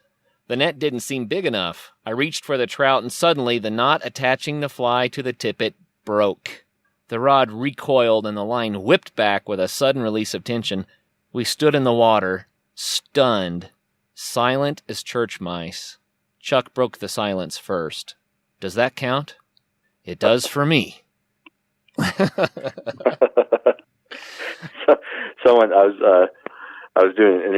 The net didn't seem big enough. I reached for the trout, and suddenly the knot attaching the fly to the tippet broke. The rod recoiled, and the line whipped back with a sudden release of tension. We stood in the water, stunned, silent as church mice. Chuck broke the silence first. Does that count? It does for me. Someone I was doing an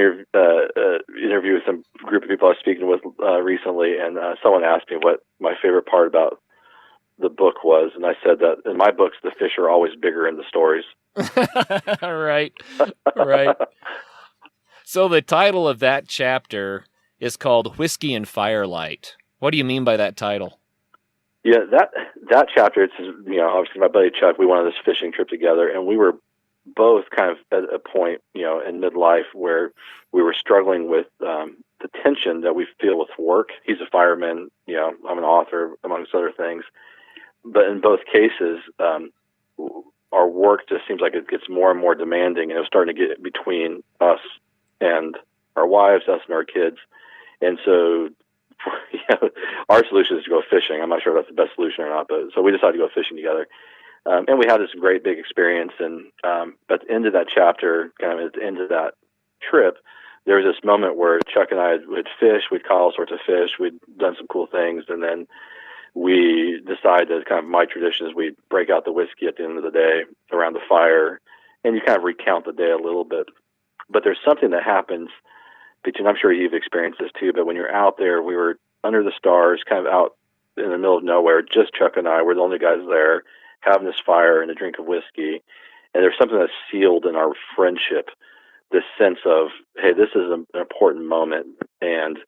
interview with some group of people I was speaking with recently, and someone asked me what my favorite part about the book was, and I said that in my books, the fish are always bigger in the stories. Right. So the title of that chapter is called Whiskey and Firelight. What do you mean by that title? Yeah, that chapter, it's, obviously my buddy Chuck, we went on this fishing trip together, and we were both kind of at a point, in midlife where we were struggling with the tension that we feel with work. He's a fireman, I'm an author, amongst other things. But in both cases, our work just seems like it gets more and more demanding, and it was starting to get between us and our wives, us and our kids. And so our solution is to go fishing. I'm not sure if that's the best solution or not, but so we decided to go fishing together. And we had this great big experience. And at the end of that chapter, kind of at the end of that trip, there was this moment where Chuck and I would fish. We'd caught all sorts of fish. We'd done some cool things. And then we decided that kind of my tradition is we'd break out the whiskey at the end of the day around the fire and you kind of recount the day a little bit. But there's something that happens between, I'm sure you've experienced this too, but when you're out there, we were under the stars, kind of out in the middle of nowhere, just Chuck and I, we're the only guys there, having this fire and a drink of whiskey. And there's something that's sealed in our friendship, this sense of, hey, this is an important moment, and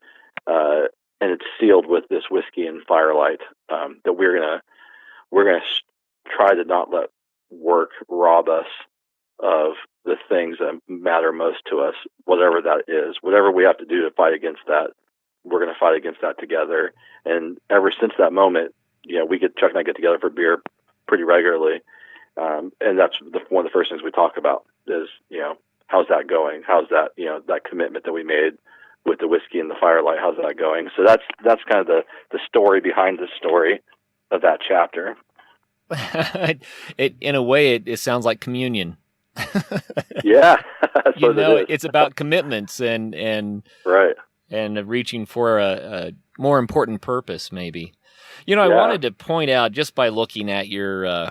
it's sealed with this whiskey and firelight, that we're gonna try to not let work rob us of the things that matter most to us, whatever that is. Whatever we have to do to fight against that, we're going to fight against that together. And ever since that moment, Chuck and I get together for beer pretty regularly, and that's one of the first things we talk about is, how's that going? How's that, that commitment that we made with the whiskey and the firelight, how's that going? So that's kind of the story behind the story of that chapter. In a way, it sounds like communion. Yeah, that's what it is. It's about commitments and right, and reaching for a more important purpose, maybe. I wanted to point out, just by looking at your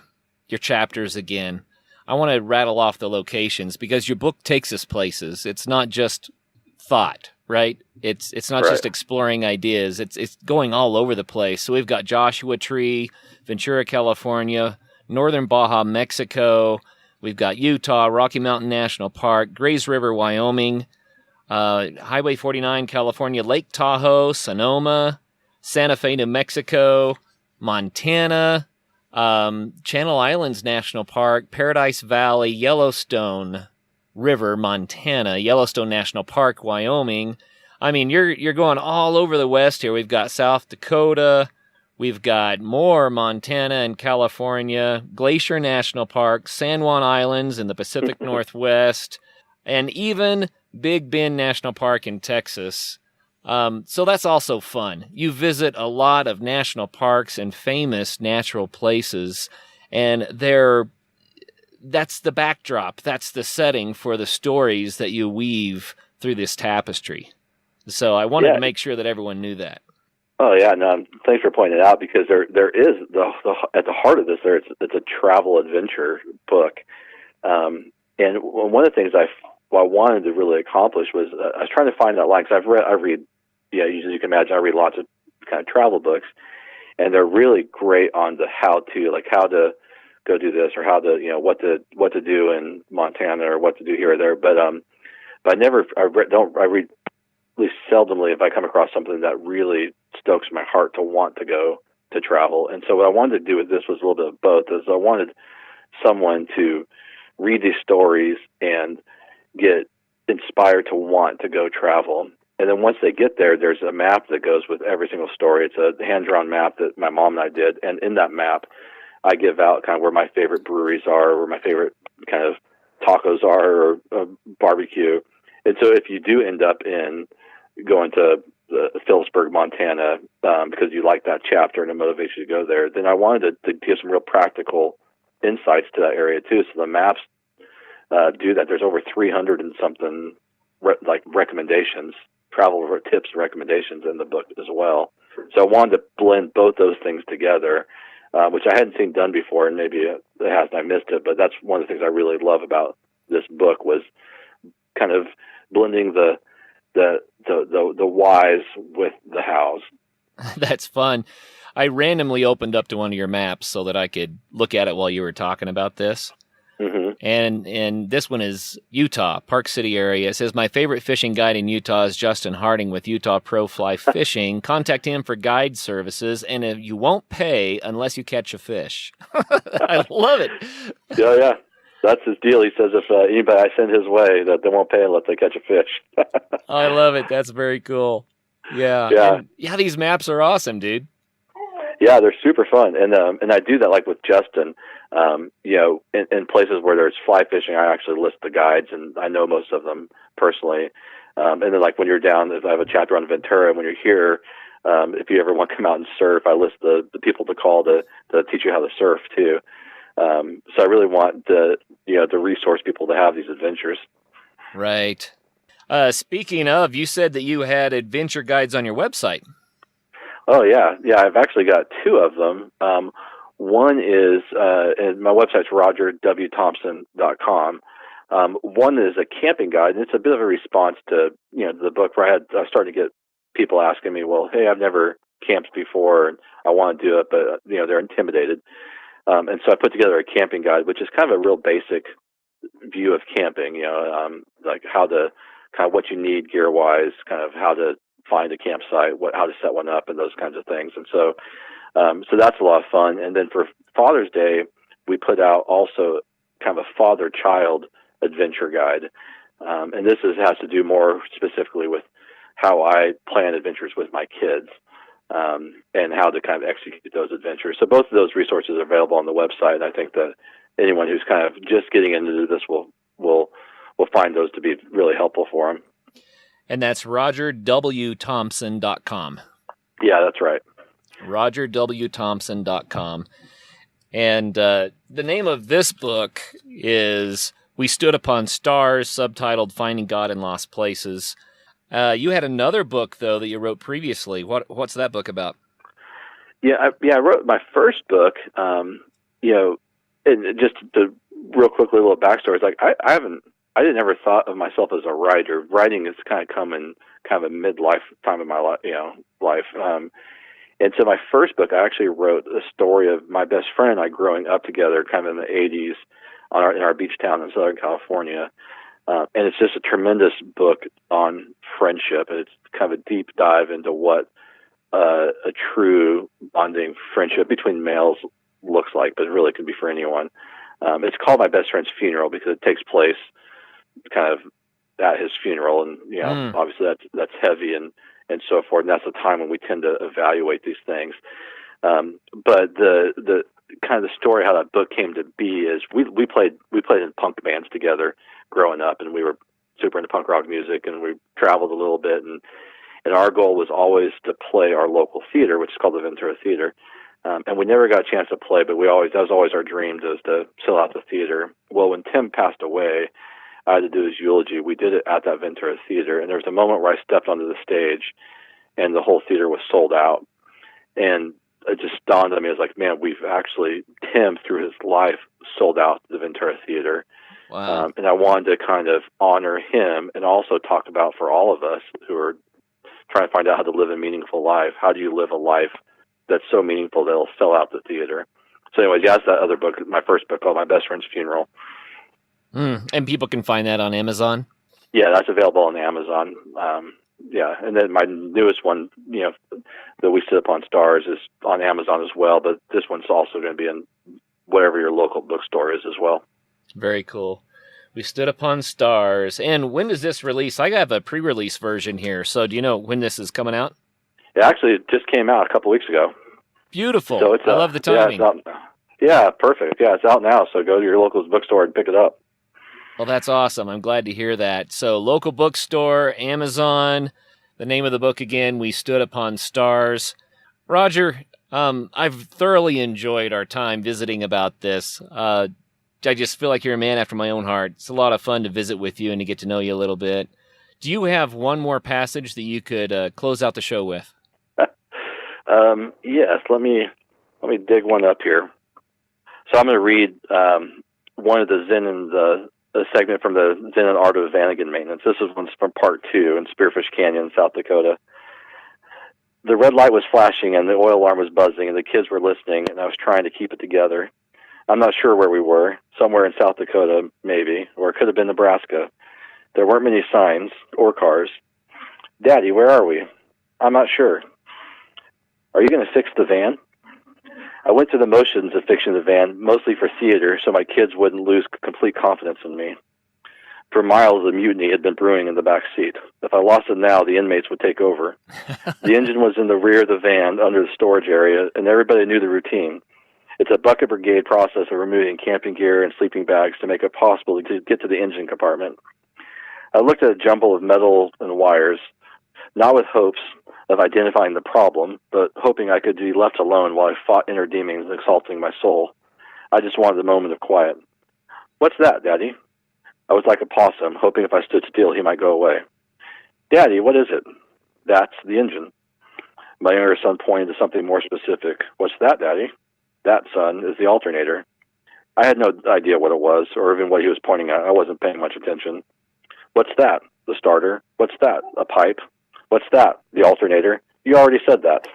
chapters again, I want to rattle off the locations, because your book takes us places. It's not just thought, right? It's not just exploring ideas. It's going all over the place. So we've got Joshua Tree, Ventura, California, northern Baja, Mexico. We've got Utah, Rocky Mountain National Park, Grays River, Wyoming, Highway 49, California, Lake Tahoe, Sonoma, Santa Fe, New Mexico, Montana, Channel Islands National Park, Paradise Valley, Yellowstone River, Montana, Yellowstone National Park, Wyoming. I mean, you're going all over the West here. We've got South Dakota. We've got more Montana and California, Glacier National Park, San Juan Islands in the Pacific Northwest, and even Big Bend National Park in Texas. So that's also fun. You visit a lot of national parks and famous natural places, and that's the backdrop. That's the setting for the stories that you weave through this tapestry. So I wanted to make sure that everyone knew that. Oh yeah, no. Thanks for pointing it out, because there is at the heart of this. It's a travel adventure book, and one of the things I wanted to really accomplish was I was trying to find that line, because I read, as you can imagine, I read lots of kind of travel books, and they're really great on the how to go do this, or how to what to do in Montana, or what to do here or there. But I read at least seldomly if I come across something that really stokes my heart to want to go to travel. And so what I wanted to do with this was a little bit of both. Is I wanted someone to read these stories and get inspired to want to go travel. And then once they get there, there's a map that goes with every single story. It's a hand-drawn map that my mom and I did. And in that map, I give out kind of where my favorite breweries are, where my favorite kind of tacos are, or barbecue. And so if you do end up going to Phillipsburg, Montana, because you like that chapter and it motivates you to go there, then I wanted to give some real practical insights to that area too. So the maps do that. There's over 300 and something recommendations, travel tips, recommendations in the book as well. So I wanted to blend both those things together, which I hadn't seen done before, and maybe it has, and I missed it. But that's one of the things I really love about this book, was kind of blending the whys with the hows. That's fun. I randomly opened up to one of your maps so that I could look at it while you were talking about this. Mm-hmm. And this one is Utah, Park City area. It says, my favorite fishing guide in Utah is Justin Harding with Utah Pro Fly Fishing. Contact him for guide services, and you won't pay unless you catch a fish. I love it. Yeah. That's his deal. He says if anybody I send his way, that they won't pay unless they catch a fish. I love it. That's very cool. Yeah. And, these maps are awesome, dude. Yeah, they're super fun. And I do that like with Justin. In places where there's fly fishing, I actually list the guides, and I know most of them personally. And then like when you're down, I have a chapter on Ventura, and when you're here, if you ever want to come out and surf, I list the people to call to teach you how to surf too. So I really want to resource people to have these adventures. Right. Speaking of, you said that you had adventure guides on your website. Oh yeah. I've actually got two of them. One is, and my website's rogerwthompson.com. One is a camping guide, and it's a bit of a response to the book where I was starting to get people asking me, well, hey, I've never camped before, and I want to do it, but they're intimidated. And so I put together a camping guide, which is kind of a real basic view of camping, like how what you need gear wise, kind of how to find a campsite, how to set one up, and those kinds of things. And so that's a lot of fun. And then for Father's Day, we put out also kind of a father-child adventure guide. And this has to do more specifically with how I plan adventures with my kids, and how to kind of execute those adventures. So both of those resources are available on the website. And I think that anyone who's kind of just getting into this will find those to be really helpful for them. And that's RogerWThompson.com. Yeah, that's right. RogerWThompson.com. And the name of this book is We Stood Upon Stars, subtitled Finding God in Lost Places. You had another book, though, that you wrote previously. What's that book about? I wrote my first book, and just to real quickly, a little backstory. It's like I didn't ever thought of myself as a writer. Writing has kind of come in kind of a midlife time of my life. And so my first book, I actually wrote a story of my best friend and I growing up together, kind of in the '80s, in our beach town in Southern California. And it's just a tremendous book on friendship, and it's kind of a deep dive into what a true bonding friendship between males looks like, but it really can be for anyone. It's called My Best Friend's Funeral because it takes place kind of at his funeral, and obviously that's heavy and so forth, and that's the time when we tend to evaluate these things. But the kind of the story how that book came to be is we played in punk bands together growing up, and we were super into punk rock music, and we traveled a little bit, and our goal was always to play our local theater, which is called the Ventura Theater. And we never got a chance to play, but that was always our dream, was to fill out the theater. Well, when Tim passed away, I had to do his eulogy. We did it at that Ventura Theater, and there was a moment where I stepped onto the stage, and the whole theater was sold out. And it just dawned on me, I was like, man, Tim, through his life, sold out the Ventura Theater. Wow. And I wanted to kind of honor him and also talk about, for all of us who are trying to find out how to live a meaningful life, how do you live a life that's so meaningful that it'll sell out the theater? So anyways, that's that other book, my first book called My Best Friend's Funeral. And people can find that on Amazon? Yeah, that's available on Amazon. And then my newest one, that We Stood Upon Stars, is on Amazon as well, but this one's also going to be in whatever your local bookstore is as well. Very cool. We Stood Upon Stars. And when does this release? I have a pre-release version here, so do you know when this is coming out? It just came out a couple weeks ago. Beautiful. So I love the timing. Yeah, perfect. Yeah, it's out now, so go to your local bookstore and pick it up. Well, that's awesome. I'm glad to hear that. So, local bookstore, Amazon, the name of the book again, We Stood Upon Stars. Roger, I've thoroughly enjoyed our time visiting about this. I just feel like you're a man after my own heart. It's a lot of fun to visit with you and to get to know you a little bit. Do you have one more passage that you could close out the show with? Yes, let me dig one up here. So I'm going to read one of the Zen and the segment from the Zen and Art of Vanagon Maintenance. This is one from part 2 in Spearfish Canyon, South Dakota. The red light was flashing and the oil alarm was buzzing and the kids were listening and I was trying to keep it together. I'm not sure where we were, somewhere in South Dakota maybe, or it could have been Nebraska. There weren't many signs or cars. Daddy, where are we? I'm not sure. Are you going to fix the van? I went through the motions of fixing the van, mostly for theater, so my kids wouldn't lose complete confidence in me. For miles, a mutiny had been brewing in the back seat. If I lost it now, the inmates would take over. The engine was in the rear of the van, under the storage area, and everybody knew the routine. It's a bucket brigade process of removing camping gear and sleeping bags to make it possible to get to the engine compartment. I looked at a jumble of metal and wires, not with hopes of identifying the problem, but hoping I could be left alone while I fought inner demons exalting my soul. I just wanted a moment of quiet. What's that, Daddy? I was like a possum, hoping if I stood still he might go away. Daddy, what is it? That's the engine. My younger son pointed to something more specific. What's that, Daddy? That, son, is the alternator. I had no idea what it was or even what he was pointing at. I wasn't paying much attention. What's that? The starter. What's that? A pipe. What's that? The alternator. You already said that.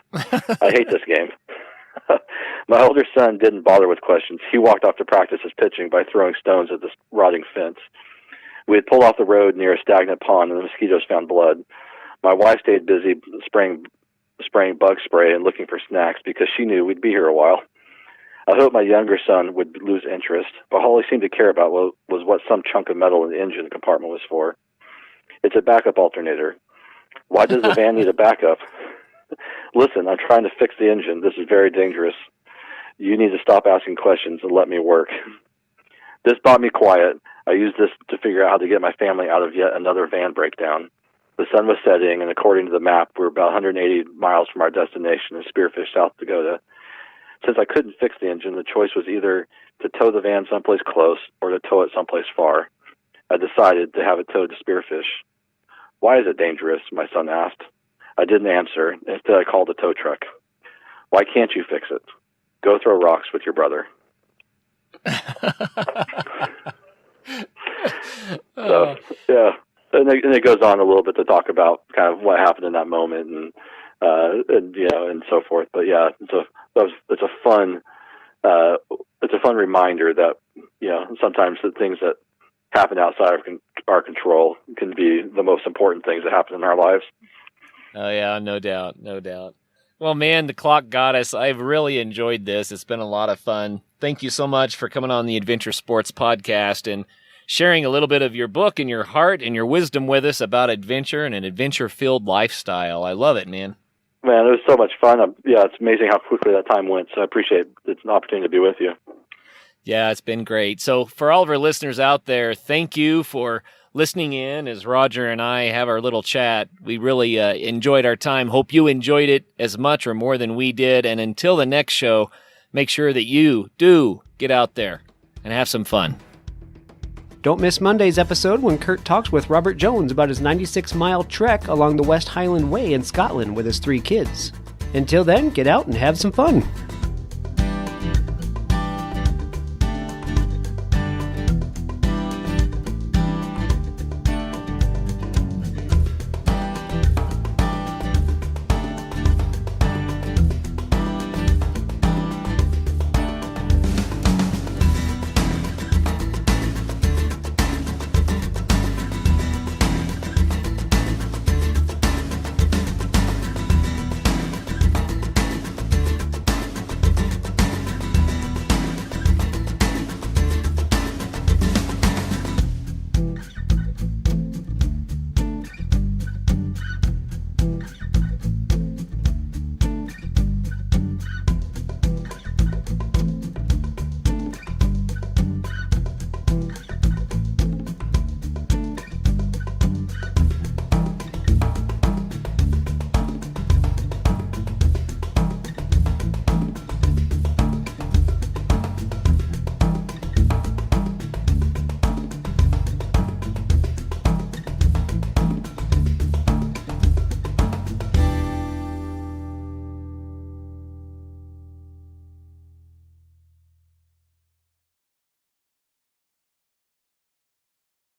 I hate this game. My older son didn't bother with questions. He walked off to practice his pitching by throwing stones at this rotting fence. We had pulled off the road near a stagnant pond, and the mosquitoes found blood. My wife stayed busy spraying bug spray and looking for snacks because she knew we'd be here a while. I hoped my younger son would lose interest, but all he seemed to care about was what some chunk of metal in the engine compartment was for. It's a backup alternator. Why does the van need a backup? Listen, I'm trying to fix the engine. This is very dangerous. You need to stop asking questions and let me work. This bought me quiet. I used this to figure out how to get my family out of yet another van breakdown. The sun was setting, and according to the map, we were about 180 miles from our destination in Spearfish, South Dakota. Since I couldn't fix the engine, the choice was either to tow the van someplace close or to tow it someplace far. I decided to have it towed to Spearfish. Why is it dangerous? My son asked. I didn't answer. Instead, I called a tow truck. Why can't you fix it? Go throw rocks with your brother. So, yeah. And it goes on a little bit to talk about kind of what happened in that moment and so forth. But yeah, it's a fun reminder that, sometimes the things that happen outside of our control can be the most important things that happen in our lives. Oh yeah, no doubt. Well, man, the clock got us. I've really enjoyed this. It's been a lot of fun. Thank you so much for coming on the Adventure Sports Podcast and sharing a little bit of your book and your heart and your wisdom with us about adventure and an adventure-filled lifestyle. I love it, man. Man, it was so much fun. It's amazing how quickly that time went, so I appreciate it's an opportunity to be with you. Yeah, it's been great. So for all of our listeners out there, thank you for listening in as Roger and I have our little chat. We really enjoyed our time. Hope you enjoyed it as much or more than we did. And until the next show, make sure that you do get out there and have some fun. Don't miss Monday's episode when Curt talks with Robert Jones about his 96-mile trek along the West Highland Way in Scotland with his 3 kids. Until then, get out and have some fun.